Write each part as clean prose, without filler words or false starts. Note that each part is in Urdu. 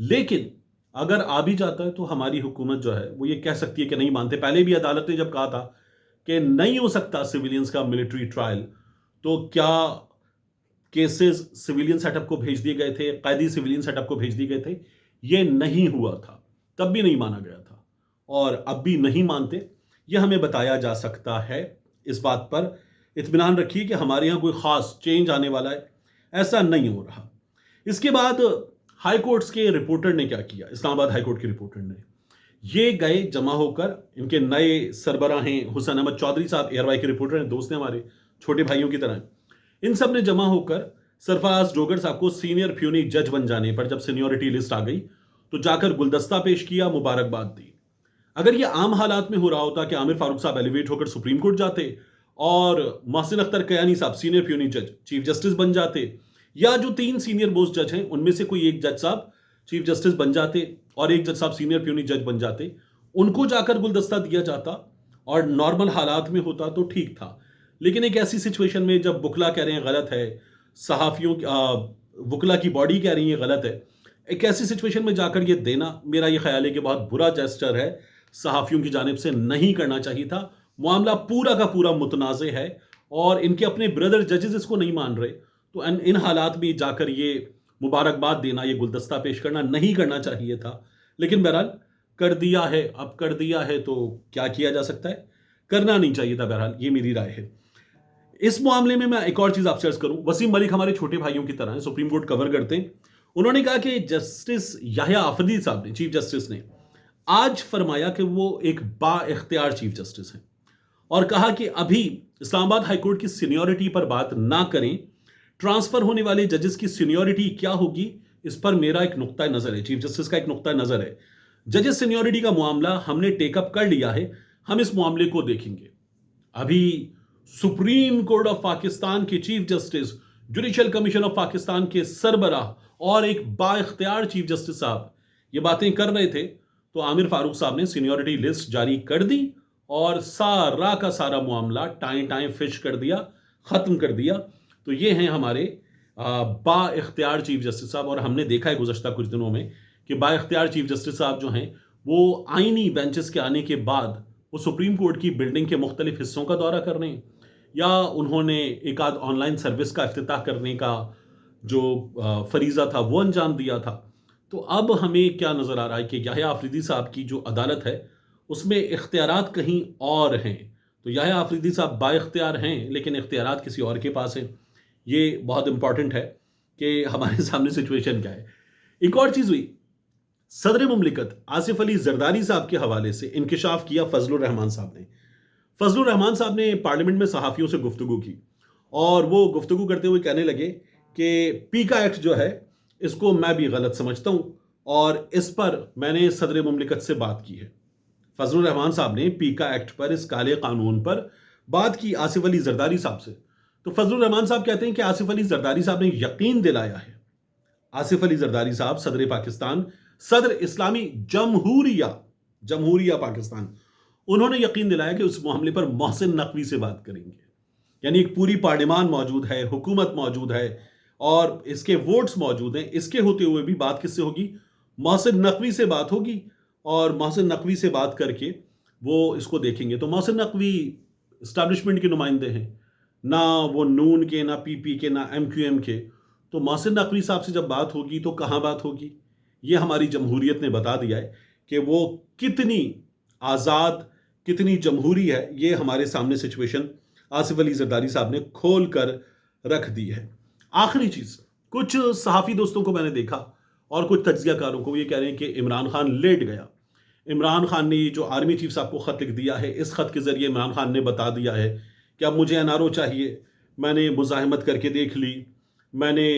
لیکن اگر آ بھی جاتا ہے تو ہماری حکومت جو ہے وہ یہ کہہ سکتی ہے کہ نہیں مانتے. پہلے بھی عدالت نے جب کہا تھا کہ نہیں ہو سکتا سویلینز کا ملٹری ٹرائل، تو کیا کیسز سویلین سیٹ اپ کو بھیج دیے گئے تھے، قیدی سویلین سیٹ اپ کو بھیج دیے گئے تھے؟ یہ نہیں ہوا تھا، تب بھی نہیں مانا گیا تھا اور اب بھی نہیں مانتے. یہ ہمیں بتایا جا سکتا ہے. اس بات پر اطمینان رکھیے کہ ہمارے یہاں کوئی خاص چینج آنے والا ہے، ایسا نہیں ہو رہا. اس کے بعد ہائی کورٹس کے رپورٹر نے کیا کیا، اسلام آباد ہائی کورٹ کے رپورٹر نے یہ گئے جمع ہو کر. ان کے نئے سربراہ ہیں حسین احمد چودھری صاحب، ایئر وائی کے رپورٹر ہیں، دوست ہیں ہمارے، چھوٹے بھائیوں کی طرح ہیں. ان سب نے جمع ہو کر سرفراز ڈوگر صاحب کو سینئر پیونی جج بن جانے پر جب سینیورٹی لسٹ آ گئی تو جا کر گلدستہ پیش کیا، مبارکباد دی. اگر یہ عام حالات میں ہو رہا ہوتا کہ عامر فاروق صاحب ایلیویٹ ہو کر سپریم کورٹ جاتے اور محسن اختر کیانی صاحب سینئر پیونی جج چیف جسٹس بن جاتے، یا جو 3 سینئر موسٹ جج ہیں ان میں سے کوئی ایک جج صاحب چیف جسٹس بن جاتے اور ایک جج صاحب سینئر پیونی جج بن جاتے، ان کو جا کر گلدستہ دیا جاتا اور نارمل حالات میں ہوتا تو ٹھیک تھا. لیکن ایک ایسی سچویشن میں جب وکلا کہہ رہے ہیں غلط ہے، صحافیوں وکلا کی باڈی کہہ رہی ہے غلط ہے، ایک ایسی سچویشن میں جا کر یہ دینا میرا یہ خیال ہے کہ بہت برا جیسچر ہے، صحافیوں کی جانب سے نہیں کرنا چاہیے تھا. معاملہ پورا کا پورا متنازع ہے اور ان کے اپنے بردر ججز اس کو نہیں مان رہے، تو ان حالات میں جا کر یہ مبارکباد دینا، یہ گلدستہ پیش کرنا نہیں کرنا چاہیے تھا. لیکن بہرحال کر دیا ہے، اب کر دیا ہے تو کیا کیا جا سکتا ہے، کرنا نہیں چاہیے تھا. بہرحال یہ میری رائے ہے. اس معاملے میں ایک اور چیز آپ سے عرض کروں. وسیم ملک ہمارے چھوٹے بھائیوں کی طرح ہیں، سپریم کورٹ کور کرتے ہیں. انہوں نے کہا کہ جسٹس یحییٰ آفریدی صاحب نے، چیف جسٹس نے آج فرمایا کہ وہ ایک با اختیار چیف جسٹس ہیں، اور کہا کہ ابھی اسلام آباد ہائی کورٹ کی سینیورٹی پر بات نہ کریں، ٹرانسفر ہونے والے ججز کی سینیورٹی کیا ہوگی اس پر میرا ایک نقطہ نظر ہے، چیف جسٹس کا ایک نقطہ نظر ہے. ججز سینیورٹی کا معاملہ ہم نے ٹیک اپ کر لیا ہے، ہم اس معاملے کو دیکھیں گے. ابھی سپریم کورٹ آف پاکستان کے chief justice, judicial commission of Pakistan کے سربراہ اور ایک با اختیار چیف جسٹس صاحب یہ باتیں کر رہے تھے تو عامر فاروق صاحب نے سینیورٹی لسٹ جاری کر دی اور سارا کا سارا معاملہ ٹائیں ٹائیں فش کر دیا، ختم کر دیا. تو یہ ہیں ہمارے با اختیار چیف جسٹس صاحب. اور ہم نے دیکھا ہے گزشتہ کچھ دنوں میں کہ با اختیار چیف جسٹس صاحب جو ہیں وہ آئینی بینچز کے آنے کے بعد وہ سپریم کورٹ کی بلڈنگ کے مختلف حصوں کا دورہ کر رہے ہیں، یا انہوں نے ایک آدھ آن لائن سروس کا افتتاح کرنے کا جو فریضہ تھا وہ انجام دیا تھا. تو اب ہمیں کیا نظر آ رہا ہے کہ یحییٰ آفریدی صاحب کی جو عدالت ہے اس میں اختیارات کہیں اور ہیں. تو یحییٰ آفریدی صاحب با اختیار ہیں لیکن اختیارات کسی اور کے پاس ہیں. یہ بہت امپورٹنٹ ہے کہ ہمارے سامنے سچویشن کیا ہے. ایک اور چیز ہوئی، صدر مملکت آصف علی زرداری صاحب کے حوالے سے انکشاف کیا فضل الرحمان صاحب نے. فضل الرحمان صاحب نے پارلیمنٹ میں صحافیوں سے گفتگو کی اور وہ گفتگو کرتے ہوئے کہنے لگے کہ پیکا ایکٹ جو ہے اس کو میں بھی غلط سمجھتا ہوں اور اس پر میں نے صدر مملکت سے بات کی ہے. فضل الرحمان صاحب نے پیکا ایکٹ پر، اس کالے قانون پر بات کی آصف علی زرداری صاحب سے. تو فضل الرحمان صاحب کہتے ہیں کہ آصف علی زرداری صاحب نے یقین دلایا ہے، آصف علی زرداری صاحب صدر پاکستان، صدر اسلامی جمہوریہ پاکستان، انہوں نے یقین دلایا کہ اس معاملے پر محسن نقوی سے بات کریں گے. یعنی ایک پوری پارلیمان موجود ہے، حکومت موجود ہے اور اس کے ووٹس موجود ہیں، اس کے ہوتے ہوئے بھی بات کس سے ہوگی؟ محسن نقوی سے بات ہوگی. اور محسن نقوی سے بات کر کے وہ اس کو دیکھیں گے. تو محسن نقوی اسٹیبلشمنٹ کے نمائندے ہیں، نہ وہ نون کے، نہ پی پی کے، نہ ایم کیو ایم کے. تو محسن نقوی صاحب سے جب بات ہوگی تو کہاں بات ہوگی؟ یہ ہماری جمہوریت نے بتا دیا ہے کہ وہ کتنی آزاد، کتنی جمہوری ہے. یہ ہمارے سامنے سچویشن آصف علی زرداری صاحب نے کھول کر رکھ دی ہے. آخری چیز، کچھ صحافی دوستوں کو میں نے دیکھا اور کچھ تجزیہ کاروں کو یہ کہہ رہے ہیں کہ عمران خان لیٹ گیا. عمران خان نے جو آرمی چیف صاحب کو خط لکھ دیا ہے، اس خط کے ذریعے عمران خان نے بتا دیا ہے کہ اب مجھے این آر او چاہیے. میں نے مزاحمت کر کے دیکھ لی، میں نے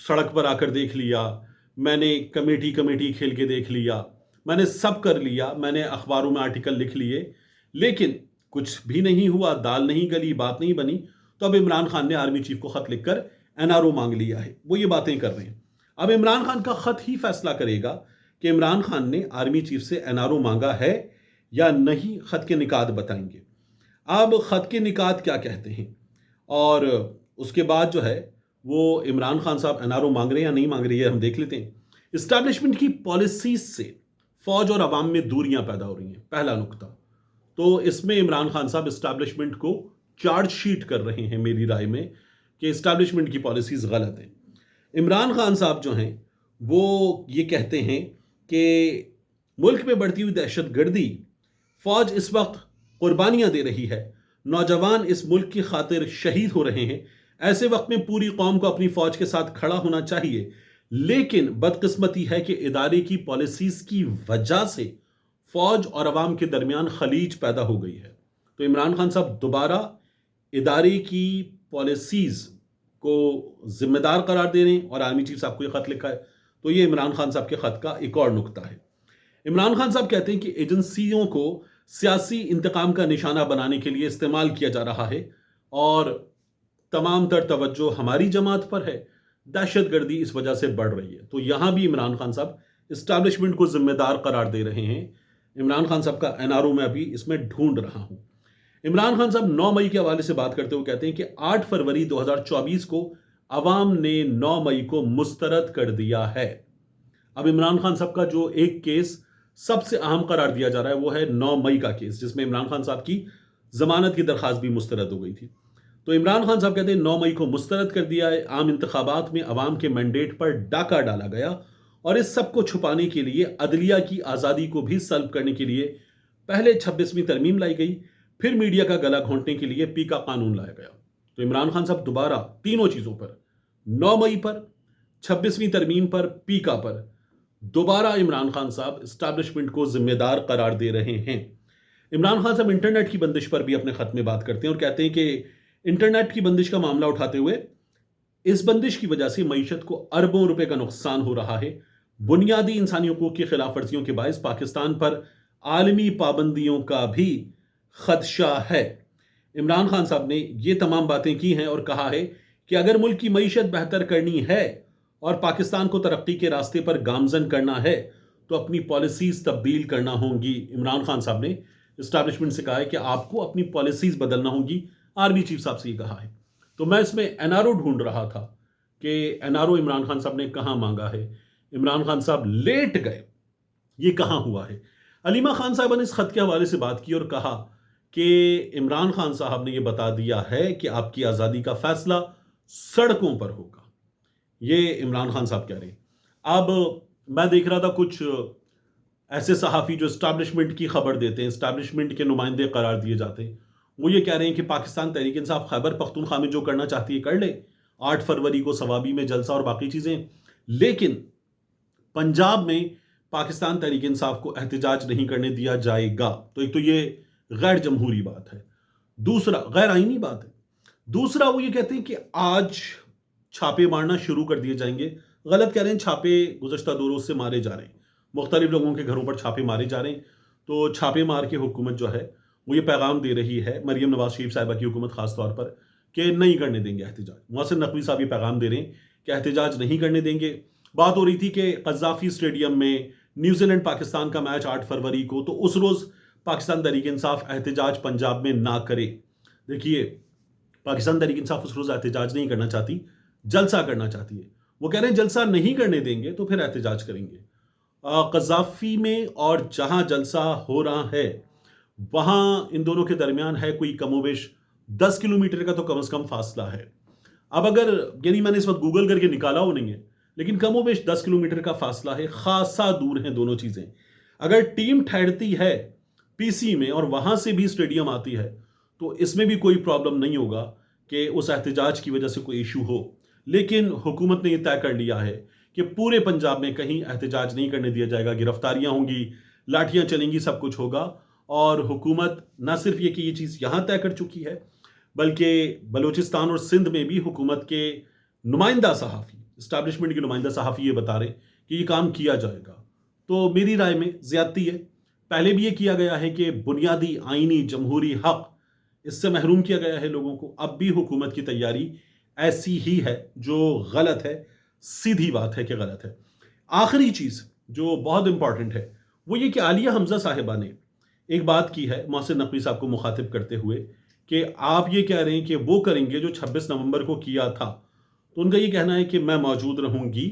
سڑک پر آ کر دیکھ لیا، میں نے کمیٹی کھیل کے دیکھ لیا، میں نے سب کر لیا، میں نے اخباروں میں آرٹیکل لکھ لیے، لیکن کچھ بھی نہیں ہوا، دال نہیں گلی، بات نہیں بنی. تو اب عمران خان نے آرمی چیف کو خط لکھ کر این آر او مانگ لیا ہے. وہ یہ باتیں کر رہے ہیں. اب عمران خان کا خط ہی فیصلہ کرے گا کہ عمران خان نے آرمی چیف سے این آر او مانگا ہے یا نہیں. خط کے نکات بتائیں گے. اب خط کے نکات کیا کہتے ہیں اور اس کے بعد جو ہے وہ عمران خان صاحب این آر او مانگ رہے ہیں یا نہیں مانگ رہے ہیں، ہم دیکھ لیتے ہیں. اسٹیبلشمنٹ کی پالیسیز سے فوج اور عوام میں دوریاں پیدا ہو رہی ہیں، پہلا نقطہ۔ تو اس میں عمران خان صاحب اسٹیبلشمنٹ کو چارج شیٹ کر رہے ہیں میری رائے میں کہ اسٹیبلشمنٹ کی پالیسیز غلط ہیں۔ عمران خان صاحب جو ہیں وہ یہ کہتے ہیں کہ ملک میں بڑھتی ہوئی دہشت گردی، فوج اس وقت قربانیاں دے رہی ہے، نوجوان اس ملک کی خاطر شہید ہو رہے ہیں، ایسے وقت میں پوری قوم کو اپنی فوج کے ساتھ کھڑا ہونا چاہیے، لیکن بدقسمتی ہے کہ ادارے کی پالیسیز کی وجہ سے فوج اور عوام کے درمیان خلیج پیدا ہو گئی ہے۔ تو عمران خان صاحب دوبارہ ادارے کی پالیسیز کو ذمہ دار قرار دے رہے ہیں، اور آرمی چیف صاحب کو یہ خط لکھا ہے۔ تو یہ عمران خان صاحب کے خط کا ایک اور نقطہ ہے۔ عمران خان صاحب کہتے ہیں کہ ایجنسیوں کو سیاسی انتقام کا نشانہ بنانے کے لیے استعمال کیا جا رہا ہے، اور تمام تر توجہ ہماری جماعت پر ہے، دہشت گردی اس وجہ سے بڑھ رہی ہے۔ تو یہاں بھی عمران خان صاحب اسٹیبلشمنٹ کو ذمہ دار قرار دے رہے ہیں۔ عمران خان صاحب کا NRO میں ابھی اس میں ڈھونڈ رہا ہوں۔ عمران خان صاحب 9 مئی کے حوالے سے بات کرتے ہوئے کہتے ہیں کہ 8 فروری 2024 کو عوام نے 9 مئی کو مسترد کر دیا ہے۔ اب عمران خان صاحب کا جو ایک کیس سب سے اہم قرار دیا جا رہا ہے وہ ہے 9 مئی کا کیس، جس میں عمران خان صاحب کی ضمانت کی درخواست بھی مسترد ہو گئی تھی۔ تو عمران خان صاحب کہتے ہیں 9 مئی کو مسترد کر دیا ہے، عام انتخابات میں عوام کے مینڈیٹ پر ڈاکہ ڈالا گیا، اور اس سب کو چھپانے کے لیے عدلیہ کی آزادی کو بھی سلب کرنے کے لیے پہلے 26ویں ترمیم لائی گئی، پھر میڈیا کا گلا گھونٹنے کے لیے پی کا قانون لایا گیا۔ تو عمران خان صاحب دوبارہ تینوں چیزوں پر، 9 مئی پر، 26ویں ترمیم پر، پی کا پر، دوبارہ عمران خان صاحب اسٹیبلشمنٹ کو ذمہ دار قرار دے رہے ہیں۔ عمران خان صاحب انٹرنیٹ کی بندش پر بھی اپنے خط میں بات کرتے ہیں اور کہتے ہیں کہ انٹرنیٹ کی بندش کا معاملہ اٹھاتے ہوئے اس بندش کی وجہ سے معیشت کو اربوں روپے کا نقصان ہو رہا ہے، بنیادی انسانی حقوق کی خلاف ورزیوں کے باعث پاکستان پر عالمی پابندیوں کا بھی خدشہ ہے۔ عمران خان صاحب نے یہ تمام باتیں کی ہیں اور کہا ہے کہ اگر ملک کی معیشت بہتر کرنی ہے اور پاکستان کو ترقی کے راستے پر گامزن کرنا ہے تو اپنی پالیسیز تبدیل کرنا ہوں گی۔ عمران خان صاحب نے اسٹیبلشمنٹ سے کہا ہے کہ آپ کو اپنی پالیسیز بدلنا ہوں گی، آرمی چیف صاحب سے یہ کہا ہے۔ تو میں اس میں NRO ڈھونڈ رہا تھا کہ NRO عمران خان صاحب نے کہاں مانگا ہے۔ عمران خان صاحب لیٹ گئے، یہ کہاں ہوا ہے؟ علیمہ خان صاحبہ نے اس خط کے حوالے سے بات کی اور کہا کہ عمران خان صاحب نے یہ بتا دیا ہے کہ آپ کی آزادی کا فیصلہ سڑکوں پر ہوگا، یہ عمران خان صاحب کہہ رہے ہیں۔ اب میں دیکھ رہا تھا کچھ ایسے صحافی جو اسٹیبلشمنٹ کی خبر دیتے ہیں، اسٹیبلشمنٹ کے نمائندے قرار دیے جاتے ہیں، وہ یہ کہہ رہے ہیں کہ پاکستان تحریک انصاف خیبر پختونخوا میں جو کرنا چاہتی ہے کر لے، 8 فروری کو ثوابی میں جلسہ اور باقی چیزیں، لیکن پنجاب میں پاکستان تحریک انصاف کو احتجاج نہیں کرنے دیا جائے گا۔ تو ایک تو یہ غیر جمہوری بات ہے، دوسرا غیر آئینی بات ہے، دوسرا وہ یہ کہتے ہیں کہ آج چھاپے مارنا شروع کر دیے جائیں گے۔ غلط کہہ رہے ہیں، چھاپے گزشتہ 2 روز سے مارے جا رہے ہیں، مختلف لوگوں کے گھروں پر چھاپے مارے جا رہے ہیں۔ تو چھاپے مار کے حکومت جو ہے وہ یہ پیغام دے رہی ہے، مریم نواز شریف صاحبہ کی حکومت خاص طور پر، کہ نہیں کرنے دیں گے احتجاج۔ محسن نقوی صاحب یہ پیغام دے رہے ہیں کہ احتجاج نہیں کرنے دیں گے۔ بات ہو رہی تھی کہ قذافی اسٹیڈیم میں نیوزی لینڈ پاکستان کا میچ 8 فروری کو، تو اس روز پاکستان تحریک انصاف احتجاج پنجاب میں نہ کرے۔ دیکھیے، پاکستان تحریک انصاف اس روز احتجاج نہیں کرنا چاہتی، جلسہ کرنا چاہتی ہے۔ وہ کہہ رہے ہیں جلسہ نہیں کرنے دیں گے تو پھر احتجاج کریں گے۔ قذافی میں اور جہاں جلسہ ہو رہا ہے وہاں ان دونوں کے درمیان ہے کوئی کم و بیش 10 کلومیٹر کا تو کم از کم فاصلہ ہے۔ اب اگر یعنی میں نے اس وقت گوگل کر کے نکالا وہ نہیں ہے، لیکن کم و بیش 10 کلومیٹر کا فاصلہ ہے، خاصا دور ہیں دونوں چیزیں۔ اگر ٹیم ٹھہرتی ہے PC میں اور وہاں سے بھی اسٹیڈیم آتی ہے تو اس میں بھی کوئی پرابلم نہیں ہوگا کہ اس احتجاج کی وجہ سے کوئی ایشو ہو، لیکن حکومت نے یہ طے کر لیا ہے کہ پورے پنجاب میں کہیں احتجاج نہیں کرنے دیا جائے گا، گرفتاریاں ہوں گی، لاٹھیاں چلیں گی، سب کچھ ہوگا۔ اور حکومت نہ صرف یہ کہ یہ چیز یہاں طے کر چکی ہے، بلکہ بلوچستان اور سندھ میں بھی حکومت کے نمائندہ صحافی، اسٹیبلشمنٹ کے نمائندہ صحافی یہ بتا رہے کہ یہ کام کیا جائے گا۔ تو میری رائے میں زیادتی ہے۔ پہلے بھی یہ کیا گیا ہے کہ بنیادی آئینی جمہوری حق اس سے محروم کیا گیا ہے لوگوں کو، اب بھی حکومت کی تیاری ایسی ہی ہے، جو غلط ہے، سیدھی بات ہے کہ غلط ہے۔ آخری چیز جو بہت امپورٹنٹ ہے وہ یہ کہ عالیہ حمزہ صاحبہ نے ایک بات کی ہے محسن نقوی صاحب کو مخاطب کرتے ہوئے کہ آپ یہ کہہ رہے ہیں کہ وہ کریں گے جو 26 نومبر کو کیا تھا، تو ان کا یہ کہنا ہے کہ میں موجود رہوں گی